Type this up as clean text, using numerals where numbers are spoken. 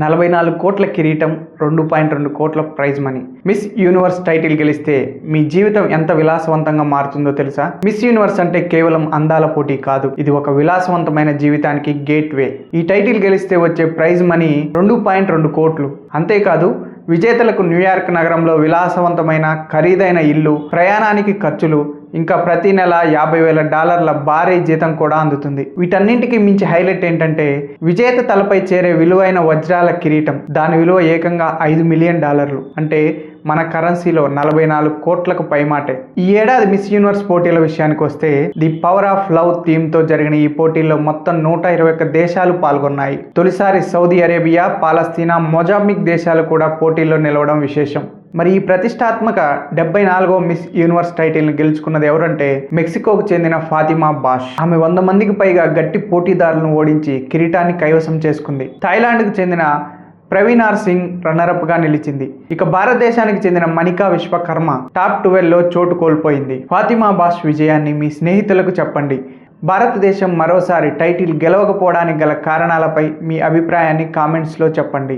44 కోట్ల కిరీటం, 2.2 కోట్ల prize money. Miss universe title గెలిస్తే మీ జీవితం ఎంత విలాసవంతంగా మారుతుందో తెలుసా? మిస్ యూనివర్స్ అంటే కేవలం అందాల పోటీ కాదు, ఇది ఒక విలాసవంతమైన జీవితానికి గేట్ వే. ఈ టైటిల్ గెలిస్తే వచ్చే ప్రైజ్ మనీ 2.2 కోట్లు. అంతేకాదు, విజేతలకు న్యూయార్క్ నగరంలో విలాసవంతమైన ఖరీదైన ఇల్లు, ప్రయాణానికి ఖర్చులు, ఇంకా ప్రతి నెల $50,000 భారీ జీతం కూడా అందుతుంది. వీటన్నింటికి మించి హైలైట్ ఏంటంటే, విజేత తలపై చేరే విలువైన వజ్రాల కిరీటం. దాని విలువ ఏకంగా $5 మిలియన్. అంటే మన కరెన్సీలో 44 కోట్లకు పైమాటే. ఈ ఏడాది మిస్ యూనివర్స్ పోటీల విషయానికి వస్తే, ది పవర్ ఆఫ్ లవ్ థీమ్తో జరిగిన ఈ పోటీల్లో మొత్తం 121 దేశాలు పాల్గొన్నాయి. తొలిసారి సౌదీ అరేబియా, పాలస్తీనా, మొజాంబిక్ దేశాలు కూడా పోటీల్లో నిలవడం విశేషం. మరి ఈ ప్రతిష్టాత్మక 74వ మిస్ యూనివర్స్ టైటిల్ని గెలుచుకున్నది ఎవరంటే, మెక్సికోకు చెందిన ఫాతిమా బాష్. ఆమె 100 మందికి పైగా గట్టి పోటీదారులను ఓడించి కిరీటాన్ని కైవసం చేసుకుంది. థాయిలాండ్కు చెందిన ప్రవీణార్ సింగ్ రన్నరప్గా నిలిచింది. ఇక భారతదేశానికి చెందిన మనికా విశ్వకర్మ టాప్ 12లో చోటు కోల్పోయింది. ఫాతిమా బాష్ విజయాన్ని మీ స్నేహితులకు చెప్పండి. భారతదేశం మరోసారి టైటిల్ గెలవకపోవడానికి గల కారణాలపై మీ అభిప్రాయాన్ని కామెంట్స్లో చెప్పండి.